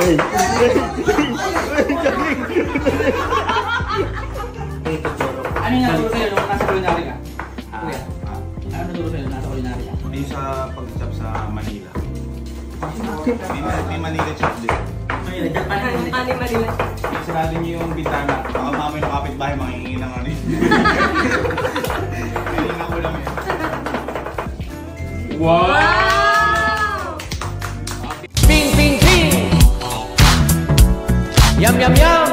Ano yung naturo sa'yo nung nasa culinary ka? Kuya? Ano naturo sa'yo nung nasa culinary ka? Yung sa pag-chop sa Manila. May Manila chop din. Manila, Manila. Sarado niyo yung bintana. Baka mamay ng kapitbahay makihingi ng ano yun. Kaya na ulam yun. Wow! Ping, ping, ping! Yum, yum, yum!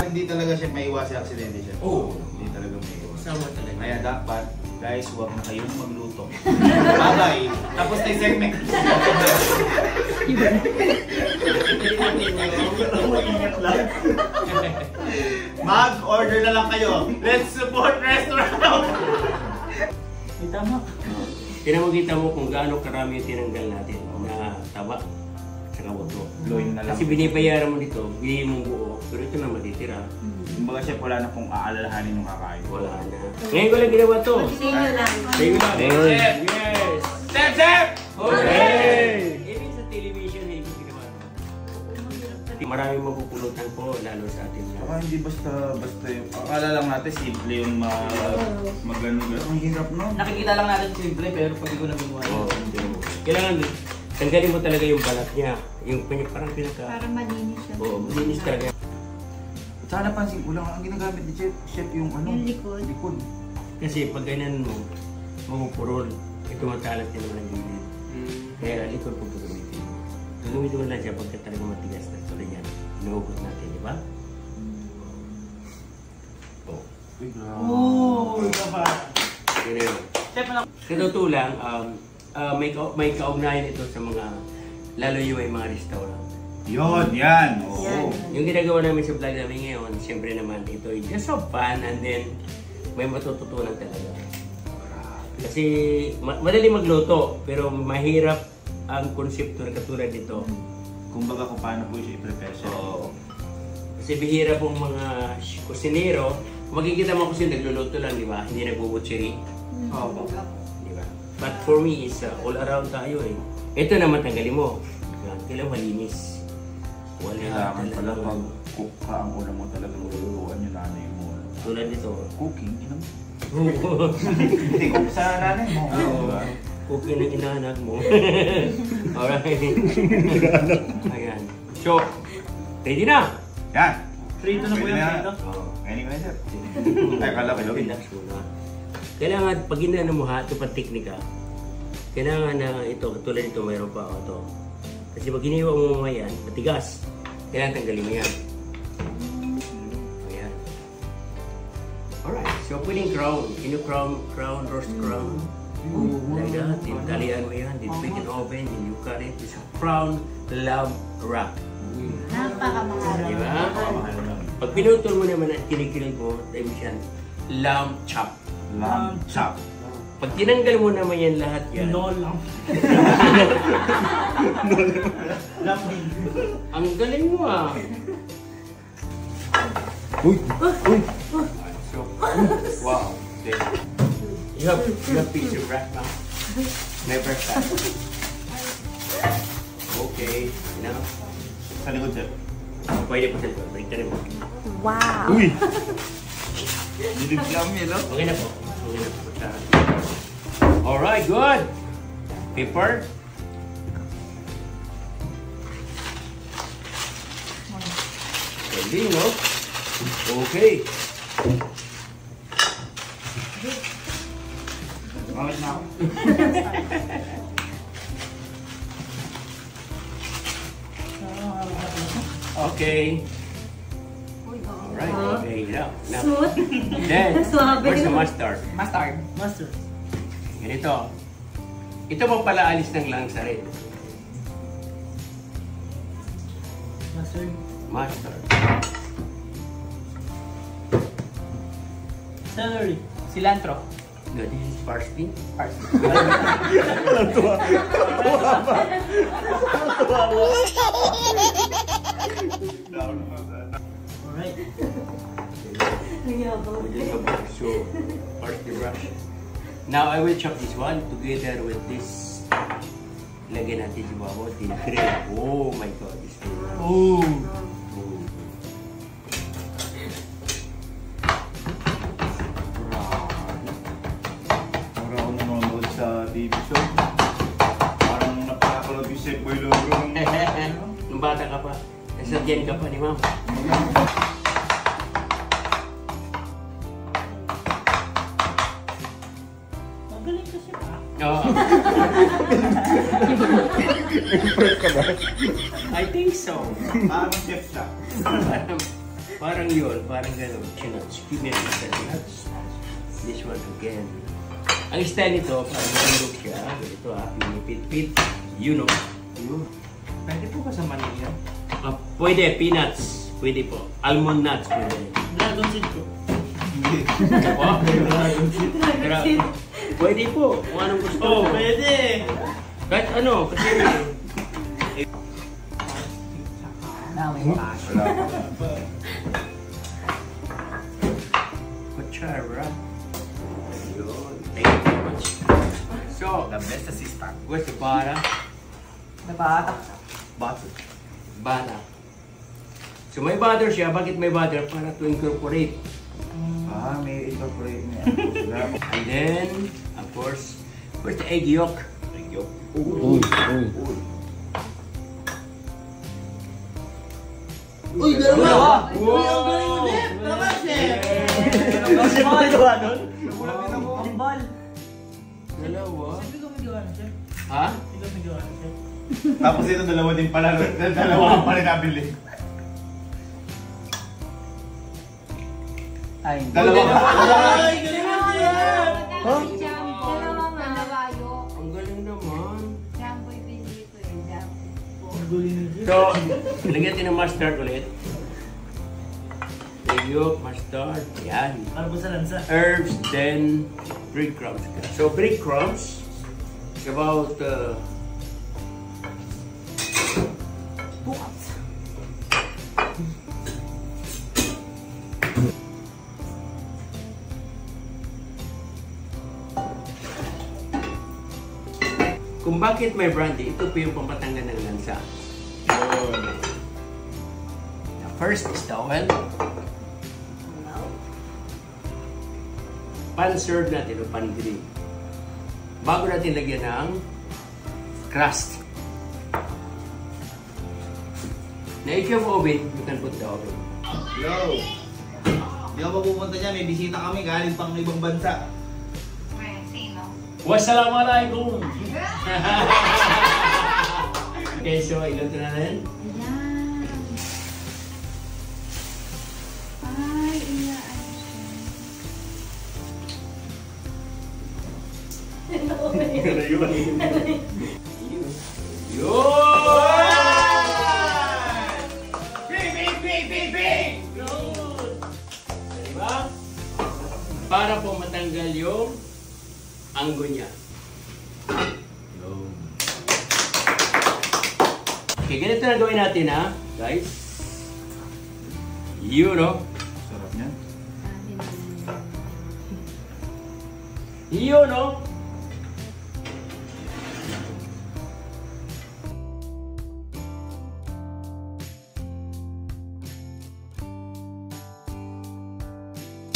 Hindi talaga siya maiwas sa aksidente siya. Oo. Hindi talaga maiwas. Sama talaga. Kaya dapat, guys, huwag na kayong magluto. Bagay. Tapos na yung segment. Mag-order na lang kayo. Let's support restaurant! May tama. Pinamagita mo kung gaano karami yung tinanggal natin na taba sa kabuto. Loin na lang. Kasi binibayaran mo dito, bili mong buo, pero ito na matitira. Kumbaga chef, wala na kung aalalahanin yung kakain. Wala na. Ngayon ko lang ginawa to. Sa inyo lang. Sa inyo lang. Chef! Yes! Chef! Chef! Okay! Even sa television, hindi ko ginawa to. Maraming mapupulutan po, lalo sa atin. Hindi basta yung akala lang natin simple yung mag-ano-gano. Ang hirap no? Nakikita lang natin simple pero pag ikaw nagawa. Oo. Kailangan tanggalin mo talaga yung balat niya. Yung parang pinaka... Para malinis siya. Oo, malinis talaga. At saka napansin ko lang, ang ginagamit ni chef yung ano? Yung likod. Likod. Kasi pag ganyan mo, mamupurol. Ito matalat yan naman ang gilid. Kaya likod po gagamitin mo. Gagamitin mo lang siya pagka talaga matigas na. Tulad yan. Inuhugot natin, di ba? Oh. Oh, ito ba? Yun yun. Chef, ano? Sa totoo lang, may kaugnayan ito sa mga, lalo yung mga restaurant. Yun, yan. Oo. Yung ginagawa namin sa vlog namin ngayon, siyempre naman ito ay just so fun and then may matututunan talaga. Kasi madali magluto pero mahirap ang konsepto na katulad nito. Kumbaga kung paano po siya i-prepare siya. So, kasi bihira pong mga kusinero, makikita mo kasi nagluluto lang, di ba? Hindi nagbubutsiri. Oo. Di ba? But for me, is all around tayo eh. Ito naman tanggalin mo. Kailangan malinis. Kailangan pala pag cook ka, ang una mo talagang lulutuan yung nanay mo. Tulad nito. Cooking, inam. Hindi cook sa nanay mo. Oo. Cooking ng inaanak mo. Alright. Ayan. So, ready na! Yan! Frito na po yung frito. Kaya ko na sir. Ay, kala ko yun. Relax muna. Kailangan, pag inano mo ha, ito pang teknika, kailangan na ito, katulad ito, mayroon pa ito. Kasi pag iniwa mo yan, matigas. Kailangan tanggalin mo yan. Ayan. Alright, so pwedeng crown. Crown, roast crown. Like that. Talian mo yan. Then put in oven. Then you cut it. It's a crown lamb wrap. Napakamahal. Diba? Pag pinutol mo naman at kinikilig mo, tayo siya, lamb chop. Lamb chop. Pag tinanggal mo naman yan lahat yan, No lang. Lambing. ang galing mo ah. Uy! Uy! So, wow. Then, you have piece of wrap now. Never stop. Okay, enough. Sa likod sir. Pwede pa sila. Balik na rin mo. Wow. Uy! Didig yummy, no? Okay na po. Okay na po. Alright, good. Pepper. Galing, no? Okay. Mamit na ako. Okay. Alright, okay, now. Smooth. Then, Suwabe. where's the mustard? Mustard. Mustard. Ganito. Ito mo pala alis ng langsa rin. Mustard. Mustard. Celery. Cilantro. No, this is parsley. Alright. So, parsley brush. Now I will chop this one together with this Lagyan natin yung babaw, tinagrill. Oh my God, this is Oh. Parang ako nanonood sa TV show. Parang napakakalob yung Chef Boy Logo. Nung bata ka pa, nasagyan ka pa ni Ma'am. Magaling kasi pa. Oo. I think so. Parang chef siya. Parang yun, parang gano'n. Give me nuts. This one again. Ang style nito, parang nalulog siya. Ito pinipit-pit. You know. Yun. Pwede po ba sa Manila? Pwede, peanuts. Pwede po. Almond nuts, pwede. Dragon seed ko. Ano po? Pwede po. Kung anong gusto. Oh, pwede. Kahit ano, kasi... Kutsara. Ayun. Thank you very much. So, The best assistant. where's the butter? Nabata. Butter. Butter. So may butter siya. Bakit may butter? Para to incorporate. May incorporate niya. And then, of course, where's the egg yolk? Egg yolk. Uy. Uy, dalawa! Wow! Uy, ang galing mo din! Tama, chef! Kasi mo nagawa nun? Ambal! Dalawa? Hindi ko may gawa na, chef. Ha? Hindi ko may gawa na, chef. Tapos ito dalawa din pala. Dalawa pa rin nabili. Ay, Dalawa. Ay, galing mo, chef! Dalawang nalawayo. Ang galing naman. Jumbo yung pinili ko eh. Jumbo. Ang galing ni chef. So, lagyan natin ng mustard ulit. Egg yolk, mustard. Yan. Para po sa lansa. Herbs, then breadcrumbs. So, breadcrumbs is about... Kung bakit may brandy, ito po yung pampatanggal ng lansa. The first is the oil. Pan-serve natin o pan-grill. Bago natin lagyan ng crust. Na if you have oven, you can put the oven. Hello. Hindi ako pupunta dyan. May bisita kami galing pang ibang bansa. Sino? Wassalamualaikum! Okay, so ilan na rin? Ayan. Ay, Diba? Para po matanggal yung anggo niya. Okay, ganito na gawin natin ha, guys. You know. Sarap niyan. You know.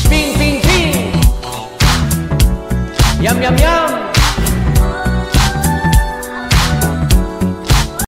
Ping, ping, ping. Yum, yum, yum.